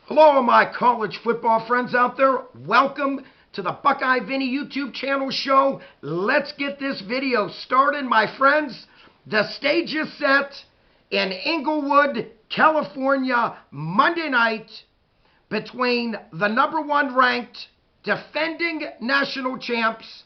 Hello, my college football friends out there. Welcome to the Buckeye Vinny YouTube channel show. Let's get this video started, my friends. The stage is set in Inglewood, California, Monday night between the number one ranked defending national champs,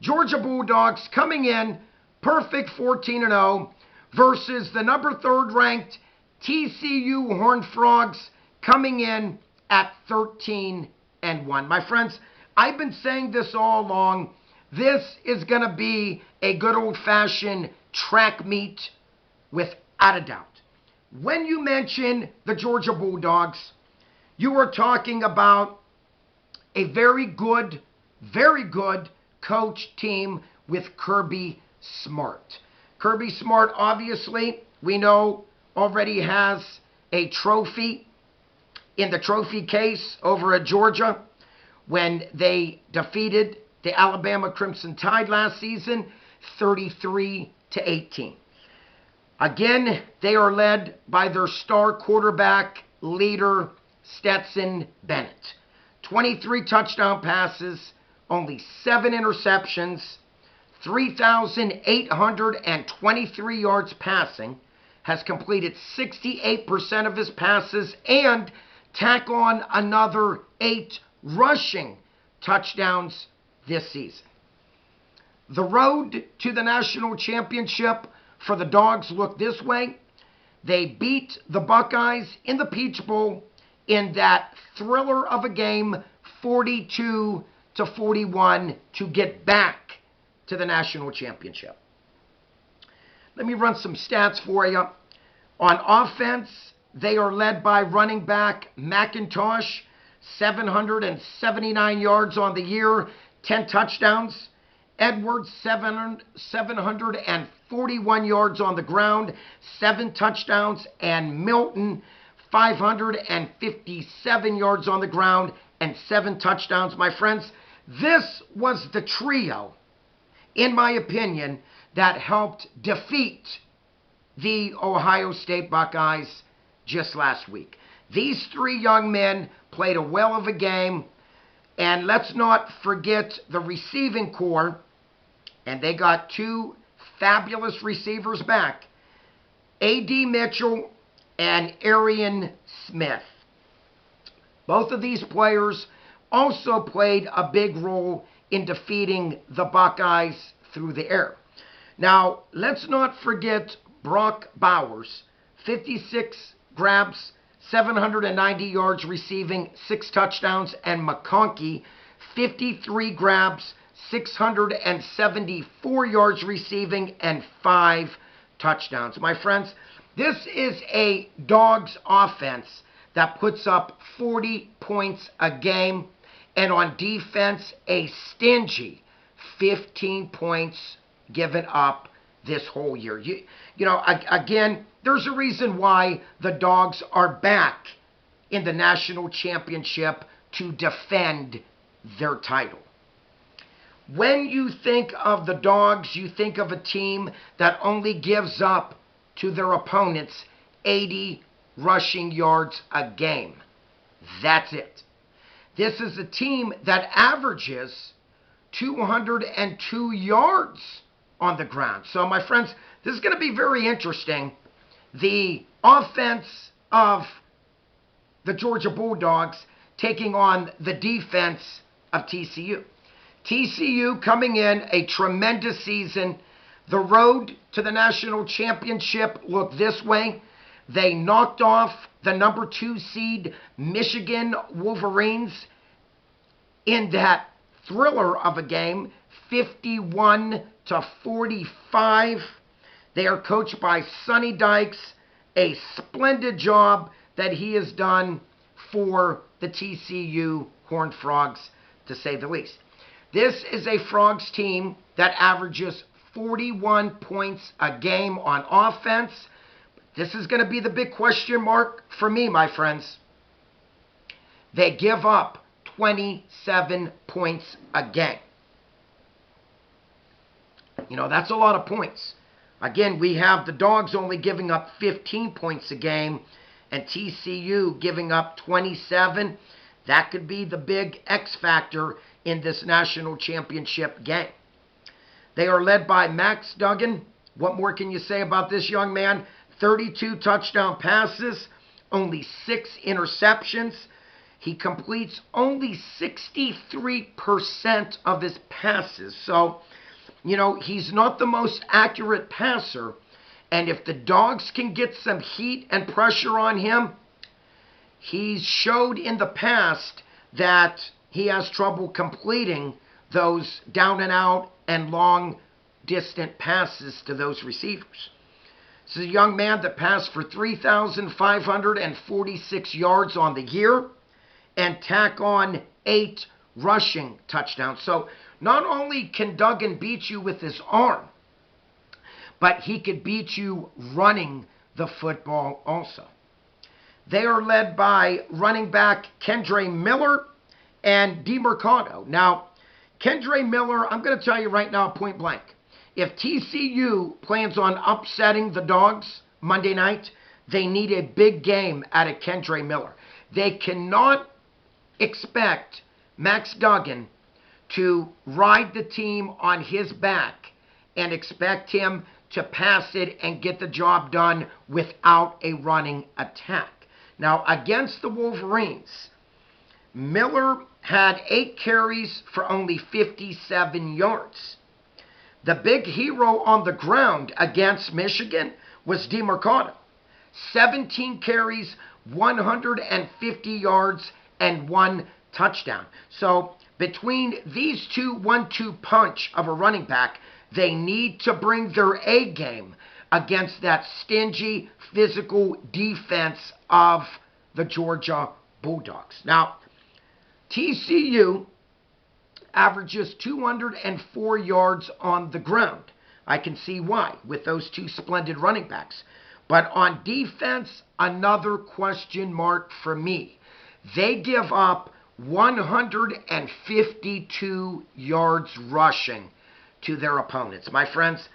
Georgia Bulldogs, coming in perfect 14-0 versus the number third ranked TCU Horned Frogs, coming in at 13-1. My friends, I've been saying this all along. This is going to be a good old-fashioned track meet without a doubt. When you mention the Georgia Bulldogs, you are talking about a very good coach team with Kirby Smart. Kirby Smart, obviously, we know already has a trophy in the trophy case over at Georgia when they defeated the Alabama Crimson Tide last season 33-18. Again, they are led by their star quarterback leader, Stetson Bennett. 23 touchdown passes, only 7 interceptions, 3,823 yards passing, has completed 68% of his passes, and tack on another 8 rushing touchdowns this season. The road to the national championship for the Dogs looked this way. They beat the Buckeyes in the Peach Bowl in that thriller of a game, 42-41, to get back to the national championship. Let me run some stats for you. On offense, they are led by running back McIntosh, 779 yards on the year, 10 touchdowns. Edwards, 741 yards on the ground, 7 touchdowns. And Milton, 557 yards on the ground and 7 touchdowns. My friends, this was the trio, in my opinion, that helped defeat the Ohio State Buckeyes just last week. These 3 young men played a well of a game, and let's not forget the receiving corps, and they got 2 fabulous receivers back, A.D. Mitchell and Arian Smith. Both of these players also played a big role in defeating the Buckeyes through the air. Now, let's not forget Brock Bowers, 56 grabs, 790 yards receiving, 6 touchdowns, and McConkey, 53 grabs, 674 yards receiving, and 5 touchdowns. My friends, this is a Dogs offense that puts up 40 points a game, and on defense, a stingy 15 points given up this whole year. You know, again, there's a reason why the Dogs are back in the national championship to defend their title. When you think of the Dogs, you think of a team that only gives up to their opponents 80 rushing yards a game. That's it. This is a team that averages 202 yards on the ground. So, my friends, this is going to be very interesting. The offense of the Georgia Bulldogs taking on the defense of TCU. TCU coming in a tremendous season. The road to the national championship looked this way. They knocked off the number 2 seed Michigan Wolverines in that thriller of a game, 51-45. They are coached by Sonny Dykes, a splendid job that he has done for the TCU Horned Frogs, to say the least. This is a Frogs team that averages 41 points a game on offense. This is going to be the big question mark for me, my friends. They give up 27 points a game. You know, that's a lot of points. Again, we have the Dogs only giving up 15 points a game, and TCU giving up 27. That could be the big X factor in this national championship game. They are led by Max Duggan. What more can you say about this young man? 32 touchdown passes, only 6 interceptions. He completes only 63% of his passes. So, he's not the most accurate passer. And if the Dogs can get some heat and pressure on him, he's showed in the past that he has trouble completing those down and out and long distant passes to those receivers. This is a young man that passed for 3,546 yards on the year and tack on 8 rushing touchdowns. So not only can Duggan beat you with his arm, but he could beat you running the football also. They are led by running back Kendre Miller and DeMercado. Now, Kendre Miller, I'm going to tell you right now, point blank, if TCU plans on upsetting the Dogs Monday night, they need a big game out of Kendre Miller. They cannot expect Max Duggan to ride the team on his back and expect him to pass it and get the job done without a running attack. Now, against the Wolverines, Miller had 8 carries for only 57 yards. The big hero on the ground against Michigan was DeMercado. 17 carries, 150 yards, and 1 touchdown. So between these two 1-2 punch of a running back, they need to bring their A game against that stingy physical defense of the Georgia Bulldogs. Now, TCU averages 204 yards on the ground. I can see why with those 2 splendid running backs. But on defense, another question mark for me. They give up 152 yards rushing to their opponents. My friends,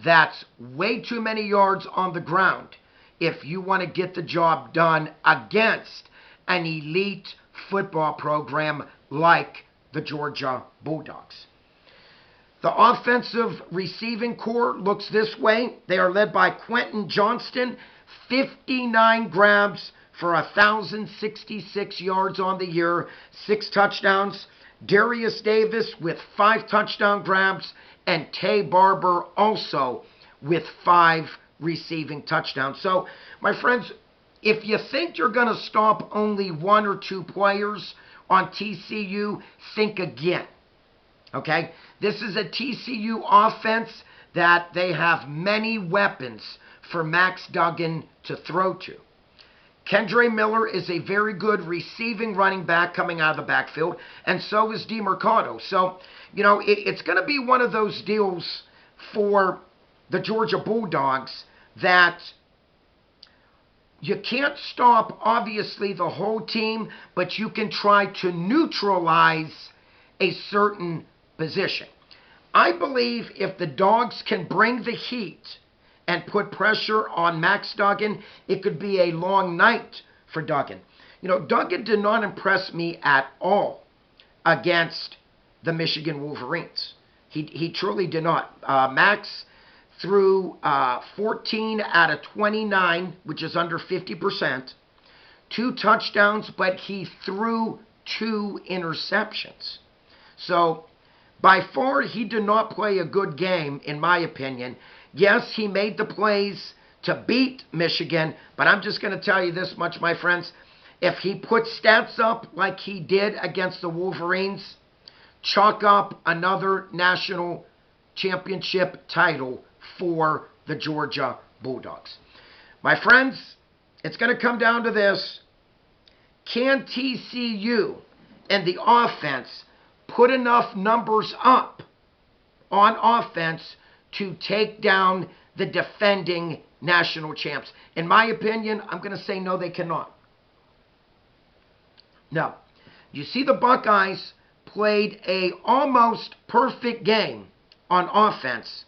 that's way too many yards on the ground if you want to get the job done against an elite football program like the Georgia Bulldogs. The offensive receiving corps looks this way. They are led by Quentin Johnston, 59 grabs for 1,066 yards on the year, 6 touchdowns. Darius Davis with 5 touchdown grabs, and Tay Barber also with 5 receiving touchdowns. So, my friends, if you think you're going to stop only 1 or 2 players on TCU, think again. Okay? This is a TCU offense that they have many weapons for Max Duggan to throw to. Kendre Miller is a very good receiving running back coming out of the backfield, and so is DeMercado. So, it's going to be one of those deals for the Georgia Bulldogs that you can't stop, obviously, the whole team, but you can try to neutralize a certain position. I believe if the Dogs can bring the heat and put pressure on Max Duggan, it could be a long night for Duggan. Duggan did not impress me at all against the Michigan Wolverines. He truly did not. Max threw 14 out of 29, which is under 50%, 2 touchdowns, but he threw 2 interceptions. So, by far, he did not play a good game, in my opinion. Yes, he made the plays to beat Michigan, but I'm just going to tell you this much, my friends. If he puts stats up like he did against the Wolverines, chalk up another national championship title for the Georgia Bulldogs. My friends, it's going to come down to this. Can TCU and the offense put enough numbers up on offense to take down the defending national champs? In my opinion, I'm going to say no, they cannot. No. You see, the Buckeyes played a almost perfect game on offense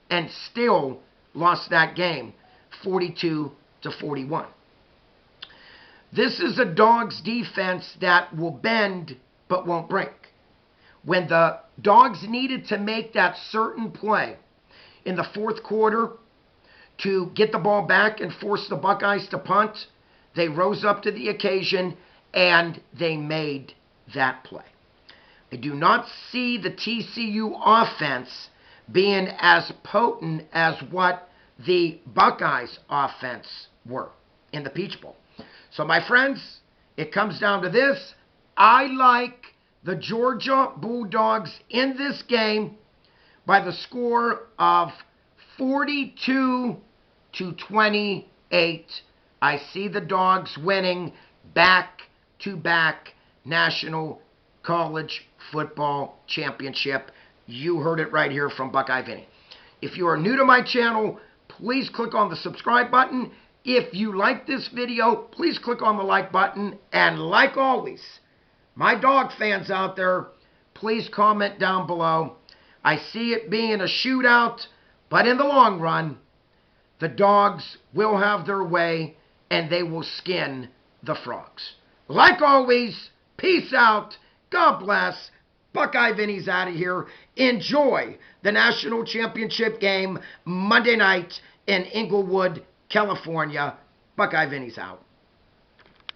and still lost that game 42-41. This is a Dogs defense that will bend but won't break. When the Dogs needed to make that certain play in the fourth quarter to get the ball back and force the Buckeyes to punt, they rose up to the occasion and they made that play. I do not see the TCU offense being as potent as what the Buckeyes offense were in the Peach Bowl. So my friends, it comes down to this. I like the Georgia Bulldogs in this game by the score of 42-28. I see the Dogs winning back-to-back national college football championship. You heard it right here from Buckeye Vinny. If you are new to my channel, please click on the subscribe button. If you like this video, please click on the like button. And like always, my dog fans out there, please comment down below. I see it being a shootout, but in the long run, the Dogs will have their way and they will skin the Frogs. Like always, peace out. God bless. Buckeye Vinny's out of here. Enjoy the national championship game Monday night in Inglewood, California. Buckeye Vinny's out.